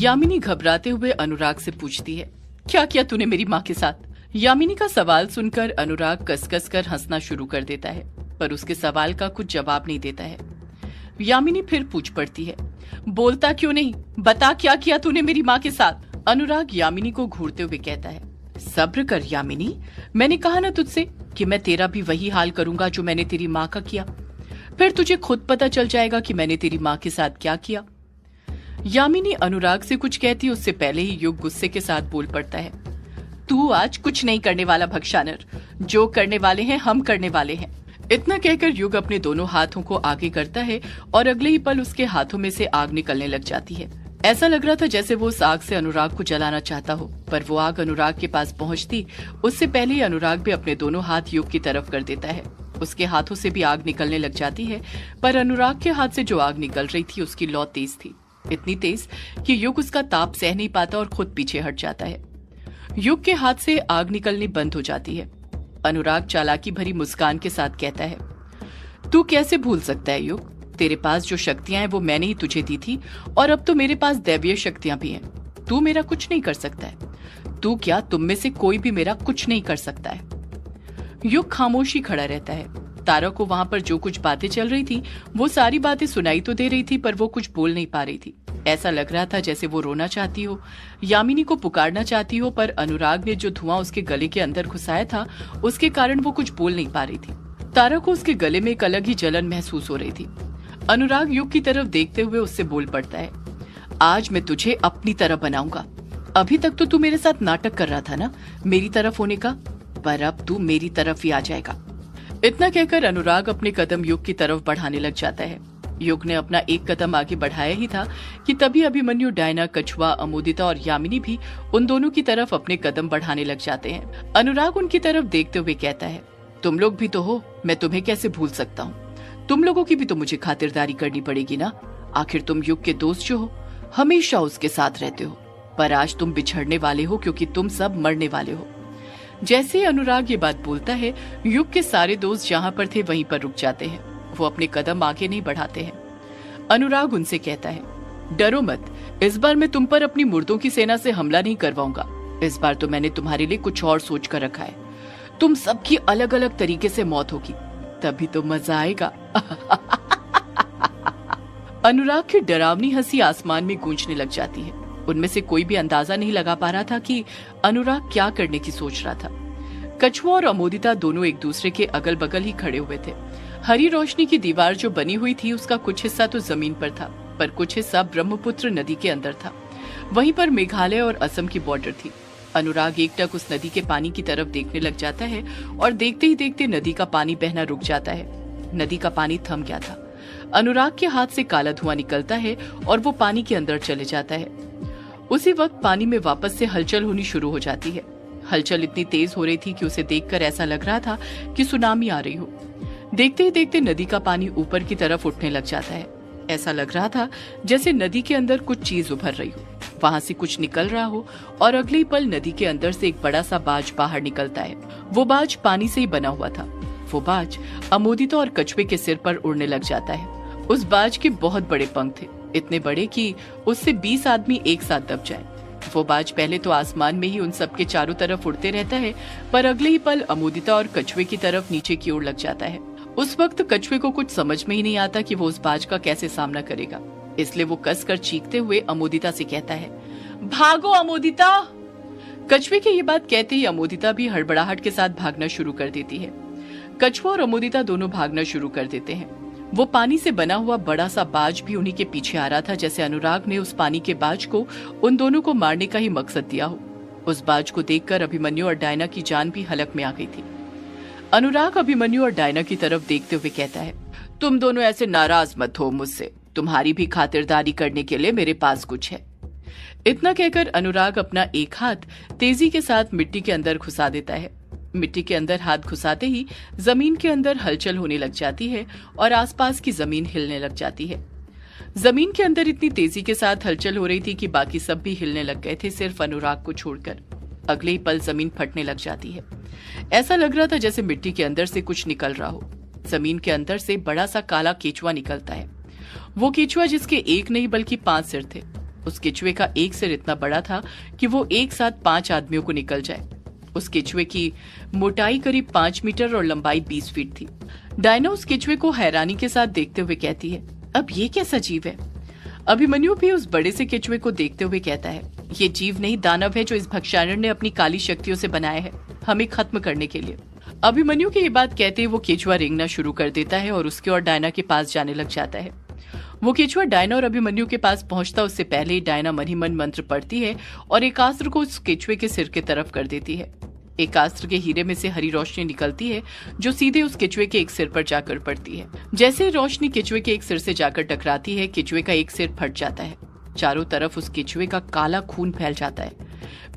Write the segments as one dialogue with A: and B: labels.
A: यामिनी घबराते हुए अनुराग से पूछती है, क्या किया तूने मेरी माँ के साथ? यामिनी का सवाल सुनकर अनुराग कस-कस कर हंसना शुरू कर देता है, पर उसके सवाल का कुछ जवाब नहीं देता है। यामिनी फिर पूछ पड़ती है, बोलता क्यों नहीं? बता क्या किया तूने मेरी माँ के साथ? अनुराग यामिनी को घूरते हुए कहता है, सब्र कर यामिनी, मैंने कहा ना तुझसे कि मैं तेरा भी वही हाल करूंगा जो मैंने तेरी माँ का किया। फिर तुझे खुद पता चल जाएगा कि मैंने तेरी माँ के साथ क्या किया। यामिनी अनुराग से कुछ कहती उससे पहले ही युग गुस्से के साथ बोल पड़ता है, तू आज कुछ नहीं करने वाला भक्षानर, जो करने वाले हैं हम करने वाले हैं। इतना कहकर युग अपने दोनों हाथों को आगे करता है और अगले ही पल उसके हाथों में से आग निकलने लग जाती है। ऐसा लग रहा था जैसे वो उस आग से अनुराग को जलाना चाहता हो, पर वो आग अनुराग के पास पहुंचती उससे पहले ही अनुराग भी अपने दोनों हाथ युग की तरफ कर देता है। उसके हाथों से भी आग निकलने लग जाती है, पर अनुराग के हाथ से जो आग निकल रही थी उसकी लौ तेज थी, इतनी तेज कि युग उसका ताप सह नहीं पाता और खुद पीछे हट जाता है। युग के हाथ से आग निकलनी बंद हो जाती है। अनुराग चालाकी भरी मुस्कान के साथ कहता है, तू कैसे भूल सकता है युग? तेरे पास जो शक्तियां हैं वो मैंने ही तुझे दी थी और अब तो मेरे पास दैवीय शक्तियां भी हैं। तू मेरा कुछ नहीं कर सकता है। तू क्या, तुम में से कोई भी मेरा कुछ नहीं कर सकता है। युग खामोशी खड़ा रहता है। तारा को वहां पर जो कुछ बातें चल रही थी वो सारी बातें सुनाई तो दे रही थी, पर वो कुछ बोल नहीं पा रही थी। ऐसा लग रहा था जैसे वो रोना चाहती हो, यामिनी को पुकारना चाहती हो, पर अनुराग ने जो धुआं उसके गले के अंदर घुसाया था उसके कारण वो कुछ बोल नहीं पा रही थी। तारा को उसके गले में एक अलग ही जलन महसूस हो रही थी। अनुराग युग की तरफ देखते हुए उससे बोल पड़ता है, आज मैं तुझे अपनी तरह बनाऊंगा। अभी तक तो तू मेरे साथ नाटक कर रहा था ना मेरी तरफ होने का, पर अब तू मेरी तरफ ही आ जाएगा। इतना कहकर अनुराग अपने कदम युग की तरफ बढ़ाने लग जाता है। युग ने अपना एक कदम आगे बढ़ाया ही था कि तभी अभिमन्यु, डायना, कछुआ, अमोदिता और यामिनी भी उन दोनों की तरफ अपने कदम बढ़ाने लग जाते हैं। अनुराग उनकी तरफ देखते हुए कहता है, तुम लोग भी तो हो, मैं तुम्हें कैसे भूल सकता हूँ? तुम लोगों की भी तो मुझे खातिरदारी करनी पड़ेगी ना। आखिर तुम युग के दोस्त जो हो, हमेशा उसके साथ रहते हो, पर आज तुम बिछड़ने वाले हो क्योंकि तुम सब मरने वाले हो। जैसे ही अनुराग ये बात बोलता है, युग के सारे दोस्त जहाँ पर थे वहीं पर रुक जाते हैं। वो अपने कदम आगे नहीं बढ़ाते हैं। अनुराग उनसे कहता है, डरो मत, इस बार मैं तुम पर अपनी मुर्दों की सेना से हमला नहीं करवाऊंगा। इस बार तो मैंने तुम्हारे लिए कुछ और सोच कर रखा है। तुम सबकी अलग अलग तरीके से मौत होगी, तभी तो मजा आएगा। अनुराग की डरावनी हंसी आसमान में गूंजने लग जाती है। उनमें से कोई भी अंदाजा नहीं लगा पा रहा था कि अनुराग क्या करने की सोच रहा था। कछुआ और अमोदिता दोनों एक दूसरे के अगल बगल ही खड़े हुए थे। हरी रोशनी की दीवार जो बनी हुई थी उसका कुछ हिस्सा तो जमीन पर था, पर कुछ हिस्सा ब्रह्मपुत्र नदी के अंदर था। वहीं पर मेघालय और असम की बॉर्डर थी। अनुराग एकटक उस नदी के पानी की तरफ देखने लग जाता है और देखते ही देखते नदी का पानी बहना रुक जाता है। नदी का पानी थम गया था। अनुराग के हाथ से काला धुआं निकलता है और वो पानी के अंदर चले जाता है। उसी वक्त पानी में वापस से हलचल होनी शुरू हो जाती है। हलचल इतनी तेज हो रही थी कि उसे देखकर ऐसा लग रहा था कि सुनामी आ रही हो। देखते ही देखते नदी का पानी ऊपर की तरफ उठने लग जाता है। ऐसा लग रहा था जैसे नदी के अंदर कुछ चीज उभर रही हो, वहां से कुछ निकल रहा हो, और अगले ही पल नदी के अंदर से एक बड़ा सा बाज बाहर निकलता है। वो बाज पानी से ही बना हुआ था। वो बाज अमोदिता और कछुए के सिर पर उड़ने लग जाता है। उस बाज के बहुत बड़े पंख थे, इतने बड़े कि उससे 20 आदमी एक साथ दब जाए। वो बाज पहले तो आसमान में ही उन सबके चारों तरफ उड़ते रहता है, पर अगले ही पल अमोदिता और कछुए की तरफ नीचे की ओर लग जाता है। उस वक्त कछुए को कुछ समझ में ही नहीं आता कि वो उस बाज का कैसे सामना करेगा, इसलिए वो कसकर चीखते हुए अमोदिता से कहता है, भागो अमोदिता। कछुए की ये बात कहते ही अमोदिता भी हड़बड़ाहट के साथ भागना शुरू कर देती है। कछुआ और अमोदिता दोनों भागना शुरू कर देते हैं। वो पानी से बना हुआ बड़ा सा बाज भी उन्हीं के पीछे आ रहा था, जैसे अनुराग ने उस पानी के बाज को उन दोनों को मारने का ही मकसद दिया हो। उस बाज को देखकर अभिमन्यु और डायना की जान भी हलक में आ गई थी। अनुराग अभिमन्यु और डायना की तरफ देखते हुए कहता है, तुम दोनों ऐसे नाराज मत हो मुझसे, तुम्हारी भी खातिरदारी करने के लिए मेरे पास कुछ है। इतना कहकर अनुराग अपना एक हाथ तेजी के साथ मिट्टी के अंदर घुसा देता है। मिट्टी के अंदर हाथ घुसाते ही जमीन के अंदर हलचल होने लग जाती है और आसपास की जमीन हिलने लग जाती है। जमीन के अंदर इतनी तेजी के साथ हलचल हो रही थी कि बाकी सब भी हिलने लग गए थे, सिर्फ अनुराग को छोड़कर। अगले ही पल जमीन फटने लग जाती है। ऐसा लग रहा था जैसे मिट्टी के अंदर से कुछ निकल रहा हो। जमीन के अंदर से बड़ा सा काला केचुआ निकलता है। वो केचुआ जिसके एक नहीं बल्कि 5 सिर थे। उस केचुए का एक सिर इतना बड़ा था कि वो एक साथ 5 आदमियों को निकल जाए। उस केचुए की मोटाई करीब 5 मीटर और लंबाई 20 फीट थी। डायना उस केचुए को हैरानी के साथ देखते हुए कहती है, अब ये कैसा जीव है? अभिमन्यु भी उस बड़े से केचुए को देखते हुए कहता है, ये जीव नहीं दानव है जो इस भक्षारण ने अपनी काली शक्तियों से बनाया है, हमें खत्म करने के लिए। अभिमन्यु की ये बात कहते ही वो केचुआ रेंगना शुरू कर देता है और उसके और डायना के पास जाने लग जाता है। वो केचुआ डायना और अभिमन्यु के पास पहुंचता उससे पहले ही डायना मन ही मन मंत्र पढ़ती है और एक अस्त्र को उस केचुए के सिर की तरफ कर देती है। एक अस्त्र के हीरे में से हरी रोशनी निकलती है जो सीधे उस केचुए के एक सिर पर जाकर पड़ती है। जैसे ही रोशनी केचुए के एक सिर से जाकर टकराती है, केचुए का एक सिर फट जाता है। चारों तरफ उस केचुए का काला खून फैल जाता है,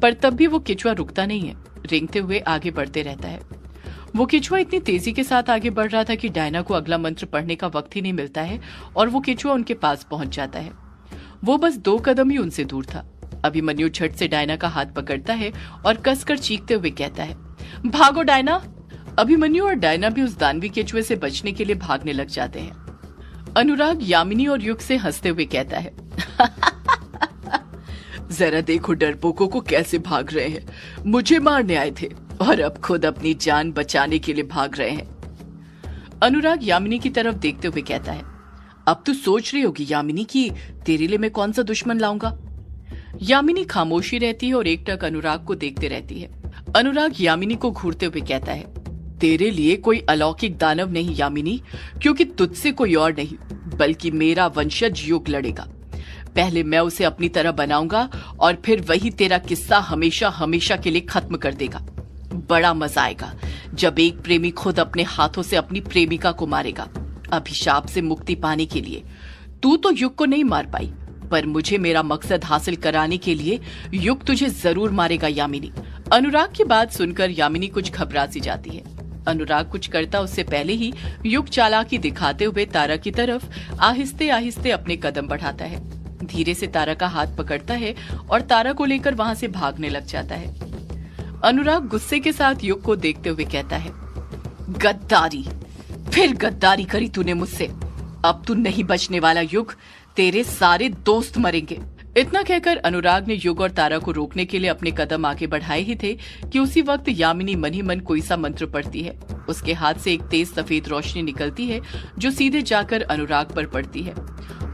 A: पर तब भी वो केचुआ रुकता नहीं है, रेंगते हुए आगे बढ़ते रहता है। वो केचुआ इतनी तेजी के साथ आगे बढ़ रहा था कि डायना को अगला मंत्र पढ़ने का वक्त ही नहीं मिलता है और वो केचुआ उनके पास पहुंच जाता है। वो बस 2 कदम ही उनसे दूर था। अभिमन्यु झट से डायना का हाथ पकड़ता है और कसकर चीखते हुए कहता है, भागो डायना। अभिमन्यु और डायना भी उस दानवी केचुए से बचने के लिए भागने लग जाते हैं। अनुराग यामिनी और युग से हंसते हुए कहता है, जरा देखो डरपोकों को कैसे भाग रहे हैं, मुझे मारने आए थे और अब खुद अपनी जान बचाने के लिए भाग रहे हैं। अनुराग यामिनी की तरफ देखते हुए कहता है, अब तू सोच रही होगी यामिनी कि तेरे लिए मैं कौन सा दुश्मन लाऊंगा। यामिनी खामोशी रहती है और एकटक अनुराग को देखते रहती है। अनुराग यामिनी को घूरते हुए कहता है, तेरे लिए कोई अलौकिक दानव नहीं यामिनी, क्योंकि तुझसे कोई और नहीं बल्कि मेरा वंशज युग लड़ेगा। पहले मैं उसे अपनी तरह बनाऊंगा और फिर वही तेरा किस्सा हमेशा हमेशा के लिए खत्म कर देगा। बड़ा मजा आएगा जब एक प्रेमी खुद अपने हाथों से अपनी प्रेमिका को मारेगा, अभिशाप से मुक्ति पाने के लिए। तू तो युग को नहीं मार पाई, पर मुझे मेरा मकसद हासिल कराने के लिए युग तुझे जरूर मारेगा यामिनी। अनुराग की बात सुनकर यामिनी कुछ घबरा सी जाती है। अनुराग कुछ करता उससे पहले ही युग चालाकी दिखाते हुए तारा की तरफ आहिस्ते आहिस्ते अपने कदम बढ़ाता है। धीरे से तारा का हाथ पकड़ता है और तारा को लेकर वहां से भागने लग जाता है। अनुराग गुस्से के साथ युग को देखते हुए कहता है, गद्दारी, फिर गद्दारी करी तूने मुझसे। अब तू नहीं बचने वाला युग, तेरे सारे दोस्त मरेंगे। इतना कहकर अनुराग ने युग और तारा को रोकने के लिए अपने कदम आगे बढ़ाए ही थे कि उसी वक्त यामिनी मन ही मन कोई सा मंत्र पढ़ती है। उसके हाथ से एक तेज सफेद रोशनी निकलती है जो सीधे जाकर अनुराग पर पड़ती है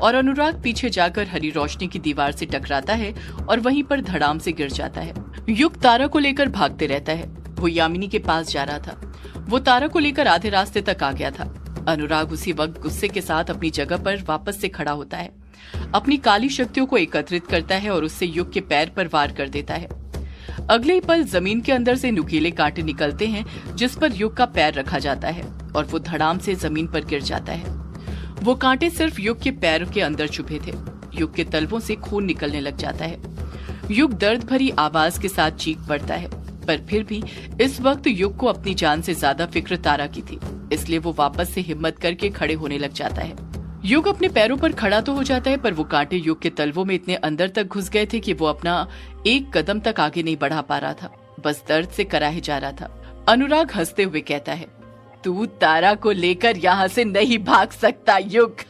A: और अनुराग पीछे जाकर हरी रोशनी की दीवार से टकराता है और वहीं पर धड़ाम से गिर जाता है। युग तारा को लेकर भागते रहता है। वो यामिनी के पास जा रहा था। वो तारा को लेकर आधे रास्ते तक आ गया था। अनुराग उसी वक्त गुस्से के साथ अपनी जगह पर वापस से खड़ा होता है, अपनी काली शक्तियों को एकत्रित करता है और उससे युग के पैर पर वार कर देता है। अगले ही पल जमीन के अंदर से नुकीले कांटे निकलते हैं जिस पर युग का पैर रखा जाता है और वो धड़ाम से जमीन पर गिर जाता है। वो कांटे सिर्फ युग के पैर के अंदर छुपे थे। युग के तलवों से खून निकलने लग जाता है। युग दर्द भरी आवाज के साथ चीख पड़ता है, पर फिर भी इस वक्त युग को अपनी जान से ज्यादा फिक्र तारा की थी, इसलिए वो वापस से हिम्मत करके खड़े होने लग जाता है। युग अपने पैरों पर खड़ा तो हो जाता है, पर वो कांटे युग के तलवों में इतने अंदर तक घुस गए थे कि वो अपना एक कदम तक आगे नहीं बढ़ा पा रहा था, बस दर्द से कराहे जा रहा था। अनुराग हंसते हुए कहता है, तू तारा को लेकर यहाँ से नहीं भाग सकता युग।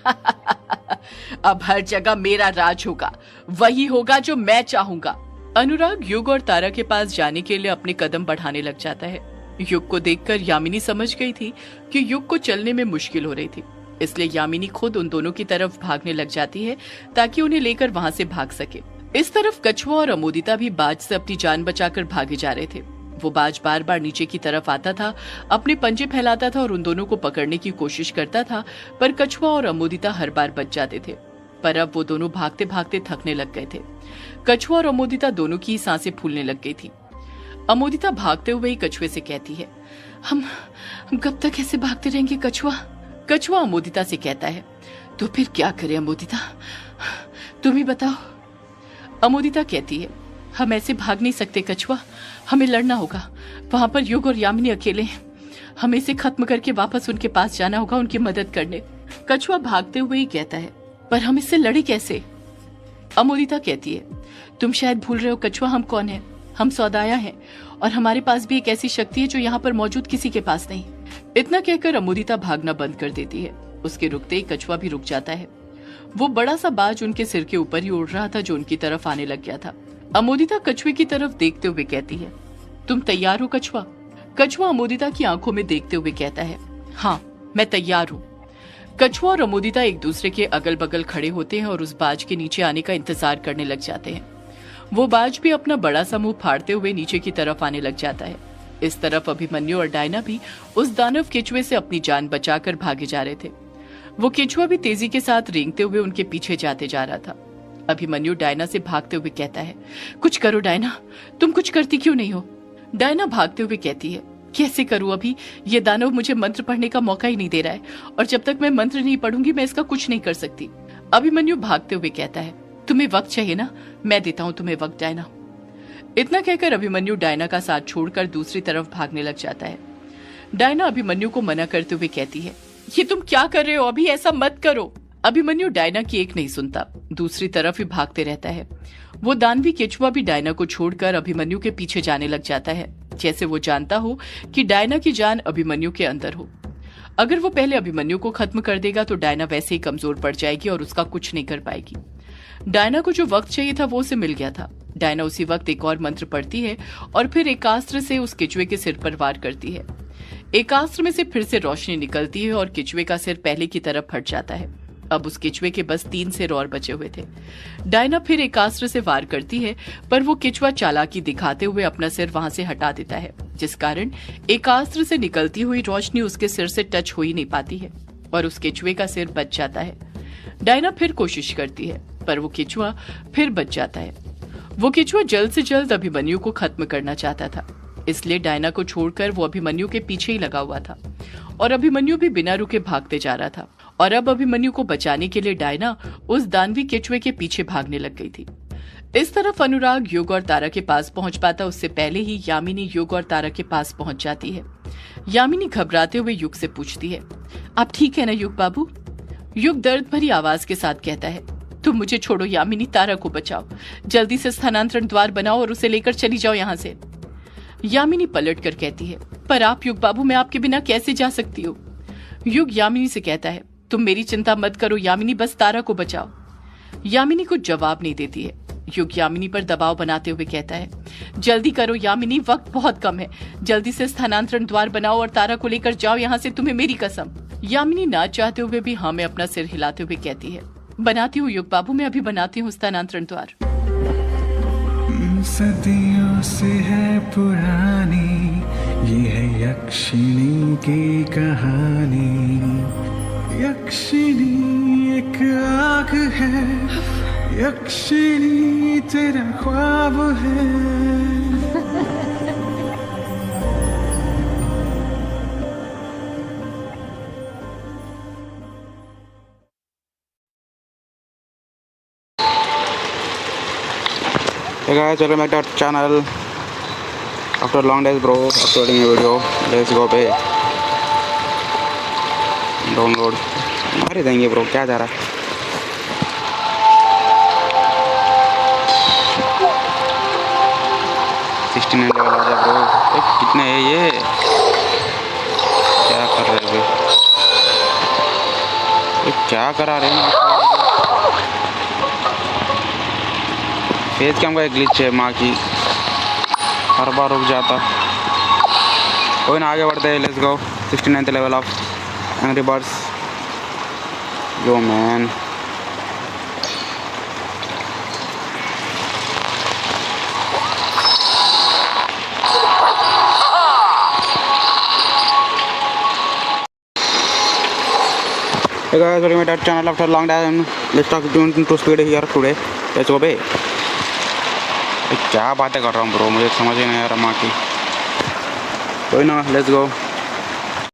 A: अब हर जगह मेरा राज होगा, वही होगा जो मैं चाहूंगा। अनुराग युग और तारा के पास जाने के लिए अपने कदम बढ़ाने लग जाता है। युग को देखकर यामिनी समझ गई थी कि युग को चलने में मुश्किल हो रही थी, इसलिए यामिनी खुद उन दोनों की तरफ भागने लग जाती है ताकि उन्हें लेकर वहां से भाग सके। इस तरफ कछुआ और अमोदिता भी बाज से अपनी जान बचाकर भागे जा रहे थे। वो बाज बार बार नीचे की तरफ आता था, अपने पंजे फैलाता था और उन दोनों को पकड़ने की कोशिश करता था, पर कछुआ और अमोदिता हर बार बच जाते थे। पर अब वो दोनों भागते भागते थकने लग गए थे। कछुआ और अमोदिता दोनों की सांसें फूलने लग गई थी। अमोदिता भागते हुए ही कछुए से कहती है, हम कब तक ऐसे भागते रहेंगे कछुआ? कछुआ अमोदिता से कहता है, तो फिर क्या करें अमोदिता, तुम ही बताओ। अमोदिता कहती है, हम ऐसे भाग नहीं सकते कछुआ, हमें लड़ना होगा। वहां पर युग और यामिनी अकेले हैं, हमें इसे खत्म करके वापस उनके पास जाना होगा, उनकी मदद करने। कछुआ भागते हुए ही कहता है, पर हम इससे लड़े कैसे? अमोदिता कहती है, तुम शायद भूल रहे हो कछुआ, हम कौन है? हम सौदाया हैं और हमारे पास भी एक ऐसी शक्ति है जो यहाँ पर मौजूद किसी के पास नहीं। इतना कहकर अमोदिता भागना बंद कर देती है। उसके रुकते ही कछुआ भी रुक जाता है। वो बड़ा सा बाज उनके सिर के ऊपर ही उड़ रहा था जो उनकी तरफ आने लग गया था। अमोदिता कछुए की तरफ देखते हुए कहती है, तुम तैयार हो कछुआ? कछुआ अमोदिता की आंखों में देखते हुए कहता है, हाँ मैं तैयार हूँ। कछुआ और अमोदिता एक दूसरे के अगल बगल खड़े होते हैं और उस बाज के नीचे आने का इंतजार करने लग जाते हैं। वो बाज भी अपना बड़ा सा मुंह फाड़ते हुए नीचे की तरफ आने लग जाता है। इस तरफ अभिमन्यु और डायना भी उस दानव केचुए से अपनी जान बचाकर भागे जा रहे थे। वो केचुआ भी तेजी के साथ रेंगते हुए उनके पीछे जाते जा रहा था। अभिमन्यु डायना से भागते हुए कहता है, कुछ करो डायना, तुम कुछ करती क्यों नहीं हो? डायना भागते हुए कहती है, कैसे करूं, अभी ये दानव मुझे मंत्र पढ़ने का मौका ही नहीं दे रहा है और जब तक मैं मंत्र नहीं पढ़ूंगी मैं इसका कुछ नहीं कर सकती। अभिमन्यु भागते हुए कहता है, तुम्हें वक्त चाहिए ना, मैं देता हूं तुम्हें वक्त डायना। इतना कहकर अभिमन्यु डायना का साथ छोड़कर दूसरी तरफ भागने लग जाता है। डायना अभिमन्यु को मना करते हुए कहती है, ये तुम क्या कर रहे हो, अभी ऐसा मत करो। अभिमन्यु डायना की एक नहीं सुनता, दूसरी तरफ ही भागते रहता है। वो दानवी केचुआ भी डायना को छोड़कर अभिमन्यु के पीछे जाने लग जाता है, जैसे वो जानता हो कि डायना की जान अभिमन्यु के अंदर हो। अगर वो पहले अभिमन्यु को खत्म कर देगा तो डायना वैसे ही कमजोर पड़ जाएगी और उसका कुछ नहीं कर पाएगी। डायना को जो वक्त चाहिए था वो उसे मिल गया था। डायना उसी वक्त एक और मंत्र पढ़ती है और फिर एकास्त्र से उस केचुए के सिर पर वार करती है। एकास्त्र में से फिर से रोशनी निकलती है और केचुए का सिर पहले की तरफ फट जाता है। अब उस केचुए के बस 3 सिर और बचे हुए थे। डायना फिर एकास्त्र से वार करती है पर वो केचुआ चालाकी दिखाते हुए अपना सिर वहां से हटा देता है, जिस कारण एकास्त्र से निकलती हुई रोशनी उसके सिर से टच हो ही नहीं पाती है और उस केचुए का सिर बच जाता है। डायना फिर कोशिश करती है पर वो केचुआ फिर बच जाता है। वो केचुआ जल्द से जल्द अभिमन्यु को खत्म करना चाहता था, इसलिए डायना को छोड़कर वो अभिमन्यु के पीछे ही लगा हुआ था और अभिमन्यु भी बिना रुके भागते जा रहा था। और अब अभिमन्यु को बचाने के लिए डायना उस दानवी केचुए के पीछे भागने लग गई थी। इस तरफ अनुराग युग और तारा के पास पहुंच पाता उससे पहले ही यामिनी युग और तारा के पास पहुंच जाती है। यामिनी घबराते हुए युग से पूछती है, आप ठीक है ना युग बाबू? युग दर्द भरी आवाज के साथ कहता है, तुम मुझे छोड़ो यामिनी, तारा को बचाओ, जल्दी से स्थानांतरण द्वार बनाओ और उसे लेकर चली जाओ यहाँ से। यामिनी पलट कर कहती है, पर आप युग बाबू, मैं आपके बिना कैसे जा सकती हूँ? युग यामिनी से कहता है, तुम मेरी चिंता मत करो यामिनी, बस तारा को बचाओ। यामिनी कुछ जवाब नहीं देती है। युग यामिनी पर दबाव बनाते हुए कहता है, जल्दी करो यामिनी, वक्त बहुत कम है, जल्दी से स्थानांतरण द्वार बनाओ और तारा को लेकर जाओ यहाँ से, तुम्हें मेरी कसम। यामिनी ना चाहते हुए भी हाँ में अपना सिर हिलाते हुए कहती है, बनाती हूँ युग बाबू, मैं अभी बनाती हूँ स्थानांतरण द्वार।
B: सदियों से है पुरानी ये है यक्षिणी की कहानी। यक्षिणी एक आग है, यक्षिणी तेरा ख्वाब है।
C: Hey guys, welcome back to our channel. After long days bro, uploading a video. Let's go पे डाउनलोड मार ही देंगे ब्रो, क्या जा रहा है? लेवल आ जा ब्रो। कितने है ये, क्या कर रहे हो? क्या करा रहे हैं? फेस कैम का एक ग्लिच है माँ की, हर बार रुक जाता। कोई ना, आगे बढ़ते हैं, let's go. 69th level of angry birds. Yo man, hey guys, welcome to our channel after long time. Let's talk to speed here today. Let's go बे। क्या बातें कर रहा हूँ ब्रो, मुझे समझ ही नहीं आ रहा माँ की। कोई ना, लेट्स गो।